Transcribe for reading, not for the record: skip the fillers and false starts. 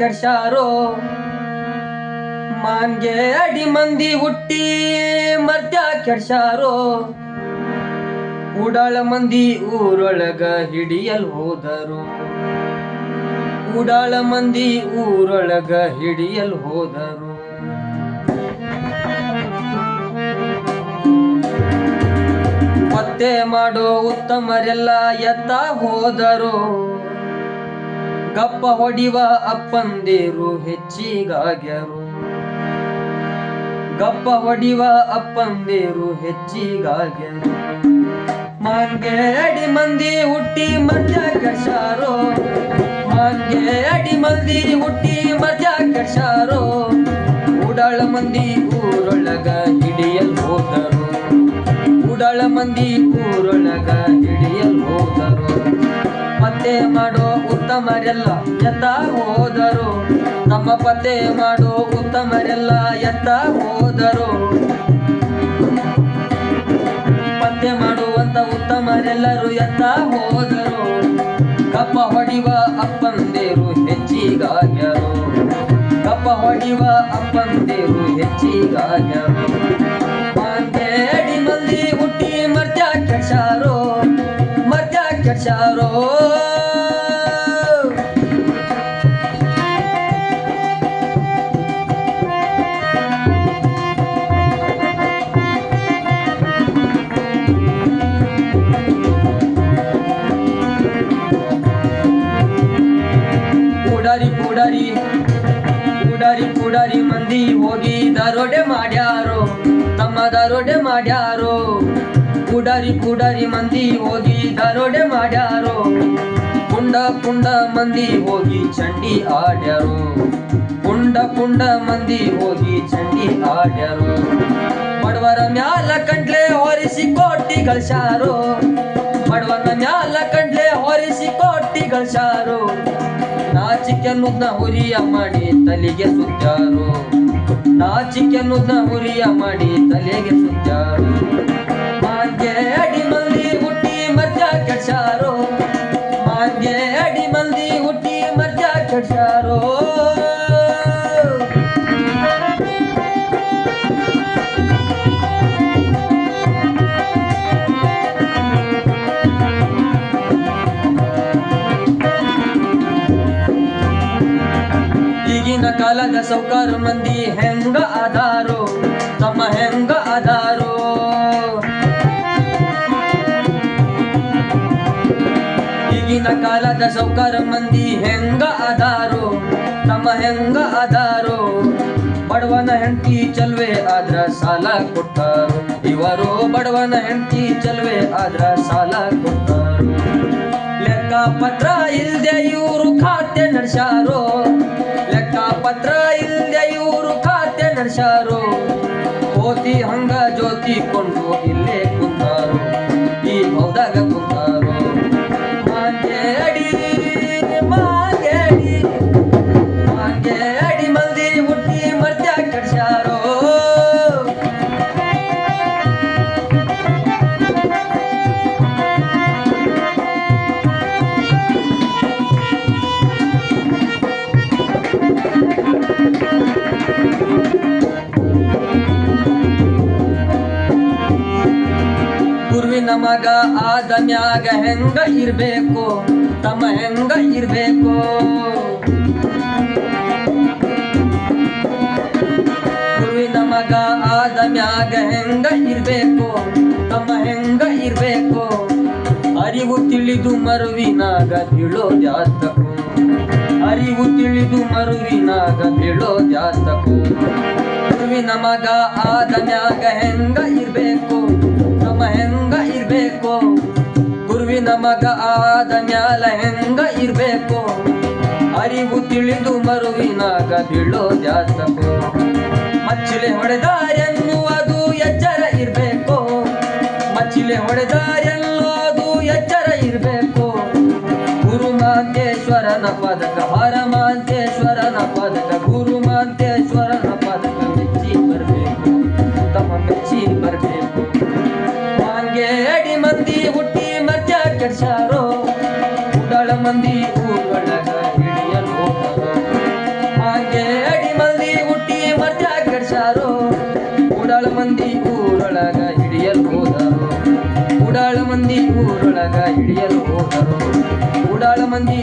ಕೆಡ್ಸಾರೋ ಮಾನ್ಗೆ ಅಡಿ ಮಂದಿ ಹುಟ್ಟಿ ಮರ್ತ್ಯ ಕೆಡ್ಸಾರೋ ಉಡಾಳ ಮಂದಿ ಊರೊಳಗ ಹಿಡಿಯಲ್ ಹೋದರು ಉಡಾಳ ಮಂದಿ ಊರೊಳಗ ಹಿಡಿಯಲ್ ಹೋದರು ಪತ್ತೆ ಮಾಡೋ ಉತ್ತಮರೆಲ್ಲ ಎತ್ತ ಹೋದರು ಗಪ್ಪ ಹೊಡಿವ ಅಪ್ಪಂದೇರು ಹೆಚ್ಚಿಗಾಗ್ಯರು ಗಪ್ಪ ಹೊಡಿವ ಅಪ್ಪಂದೇರು ಹೆಚ್ಚಿಗಾಗ್ಯರು ಮಾನ್ಗೆ ಅಡಿ ಮಂದಿ ಹುಟ್ಟಿ ಮರ್ತ್ಯ ಕೆಡ್ಸಾರೋ ಮಾನ್ಗೆ ಅಡಿ ಮಂದಿ ಹುಟ್ಟಿ ಮರ್ತ್ಯ ಕೆಡ್ಸಾರೋ ಉಡಾಳ ಮಂದಿ ಊರೊಳಗ ಹಿಡಿಯಲ್ ಹೋದರು ಉಡಾಳ ಮಂದಿ ಊರೊಳಗ ಹಿಡಿಯಲ್ ಹೋದರು ಪತ್ತೆ ಮಾಡೋ ಉತ್ತಮರೆಲ್ಲ ಎತ್ತ ಹೋದರು ತಮ್ಮ ಪತ್ತೆ ಮಾಡೋ ಉತ್ತಮರೆಲ್ಲ ಎತ್ತ ಹೋದರು ಪತ್ತೆ ಮಾಡುವಂತ ಉತ್ತಮರೆಲ್ಲರೂ ಎತ್ತ ಹೋದರು ಕಪ್ಪ ಹೊಡಿವ ಅಪ್ಪಂದೇರು ಹೆಚ್ಚಿಗಾಗ್ಯರು ಕಪ್ಪ ಹೊಡಿವ ಅಪ್ಪಂದೇರು ಹೆಚ್ಚಿಗಾಗ್ಯರು ಮಾನ್ಗೆ ಅಡಿ ಮಂದಿ ಹುಟ್ಟಿ ಮರ್ತ್ಯ ಕೆಡ್ಸಾರೋ ಮರ್ತ್ಯ ಕೆಡ್ಸಾರೋ ಪುಡಾರಿ ಮಂದಿ ಹೋಗಿ ದರೋಡೆ ಮಾಡ್ಯಾರೋ ತಮ್ಮ ದರೋಡೆ ಮಾಡ್ಯಾರೋ ಪುಡಾರಿ ಮಂದಿ ಹೋಗಿ ದರೋಡೆ ಮಾಡ್ಯಾರೋ ಪುಂಡ ಮಂದಿ ಹೋಗಿ ಚಂಡಿ ಆಡ್ಯಾರೋ ಪುಂಡ ಮಂದಿ ಹೋಗಿ ಚಂಡಿ ಆಡ್ಯಾರೋ ಬಡವರ ಮ್ಯಾಲ ಕಂಡ್ಲೆ ಹೊರಿಸಿ ಕೋಟಿ ಗಳಿಸ್ಯಾರೋ ಬಡವರ ಮ್ಯಾಲ ಕಂಡ್ಲೆ ಹೊರಿಸಿ ಕೋಟಿ ಗಳಿಸ್ಯಾರೋ ನಾಚಿಕೆನ್ನುದ್ನ ಹುರಿಯ ಮಾಡಿ ತಲೆಗೆ ಸುತ್ತಾರೋ ನಾಚಿಕೆನ್ನುದ್ನ ಹುರಿಯ ಮಾಡಿ ತಲೆಗೆ ಸುತ್ತಾರೋ ಮಾನ್ಗೆ ಅಡಿ ಮಂದಿ ಹುಟ್ಟಿ ಮರ್ತ್ಯ ಕೆಡ್ಸಾರೋ ಮಾನ್ಗೆ ಅಡಿ ಮಂದಿ ಹುಟ್ಟಿ ಮರ್ತ್ಯ ಕೆಡ್ಸಾರೋ ಈಗಿನ ಕಾಲದ ಸೌಕಾರ ಮಂದಿ ಹೆಂಗ ಆಧಾರೋ ತಮ್ಮ ಹೆಂಗ ಆಧಾರೋ ಈಗಿನ ಕಾಲದ ಸೌಕಾರ ಮಂದಿ ಹೆಂಗ ಆಧಾರೋ ತಮ್ಮ ಹೆಂಗ ಆಧಾರೋ ಬಡವನ ಹೆಂಡತಿ ಚಲ್ವೆ ಆದ್ರ ಸಾಲ ಕೊಟ್ಟಾರು ಇವರು ಬಡವನ ಹೆಂಡತಿ ಚಲ್ವೆ ಆದ್ರ ಸಾಲ ಕೊಟ್ಟಾರು ಲೆಕ್ಕ ಪತ್ರ ಇಲ್ದೆ ಇವರು ಖಾತೆ ನಡೆಸಾರೋ ಲೆಕ್ಕ ಪತ್ರ ಇಲ್ದೆ ಇವರು ಖಾತೆ ನಡೆಸಾರೋ ಕೋತಿ ಹಂಗ ಜ್ಯೋತಿ ಕೊಂಡು ಇಲ್ಲೇ ಕುಂತಾರೋ ಈ ಹೌದಾಗ ಕುಂತಾರೋ ಮಾನ್ಗೆ ಅಡಿ ಮಂದಿ ಹುಟ್ಟಿ ಮರ್ತ್ಯ ಕೆಡ್ಸಾರೋ ಗುರುವಿನ ಮಗ ಆದ ಮ್ಯಾಗ ಹೆಂಗ ಇರ್ಬೇಕು ತಮ್ಮ ಹೆಂಗ ಇರ್ಬೇಕು ಗುರುವಿನ ಮಗ ಆದ ಮ್ಯಾಗ ಹೆಂಗ ಇರ್ಬೇಕು ತಮ್ಮ ಹೆಂಗ ಇರ್ಬೇಕು ಅರಿವು ತಿಳಿದು ಮರುವಿನಾಗ ಬೀಳೋದ್ಯಾತಕು ಅರಿವು ತಿಳಿದು ಮರುವಿನಾಗ ಬೀಳೋದ್ಯಾತಕು ಗುರುವಿನ ಮಗ ಆದ ಮ್ಯಾಗ ಹೆಂಗ ಇರ್ಬೇಕು ತಮ್ಮ ಹೆಂಗ ಇರ್ಬೇಕು ಗುರುವಿನ ಮಗ ಆದ ಮ್ಯಾಲ ಹೆಂಗ ಇರ್ಬೇಕು ಅರಿವು ತಿಳಿದು ಮರುವಿನಾಗ ಬೀಳೋದ್ಯಾತಕು ಮಚ್ಚಿಲೆ ಹೊಡೆದಾರೆನ್ನುವುದು ಎಚ್ಚರ ಇರ್ಬೇಕು ಮಚ್ಚಿಲೆ ಹೊಡೆದಾರೆನ್ನುವುದು ಎಚ್ಚರ ಇರ್ಬೇಕು ಗುರುಮಾಂತೇಶ್ವರನ ಪದಕ ಹರಮಾಂತೇಶ್ವರನ ಪದಕ ಗುರುಮಾಂತೇಶ್ವರನ ಪದಕ ಮೆಚ್ಚಿ ಬರಬೇಕು ತಮ್ಮ ಮೆಚ್ಚಿ ಬರಬೇಕು ಮಾನ್ಗೆ ಅಡಿ ಮಂದಿ ಹುಟ್ಟಿ ಮರ್ತ್ಯ ಕೆಡ್ಸಾರೋ ಉಡಾಳ ಮಂದಿ ಊರೊಳಗ ಹಿಡಿಯಲು ಹೋದರು ಹುಷಾರು ಉಡಾಳ ಮಂದಿ ಊರೊಳಗ ಹಿಡಿಯಲು ಹೋದರು ಉಡಾಳ ಮಂದಿ ಊರೊಳಗ ಹಿಡಿಯಲು ಹೋದರು ಉಡಾಳ ಮಂದಿ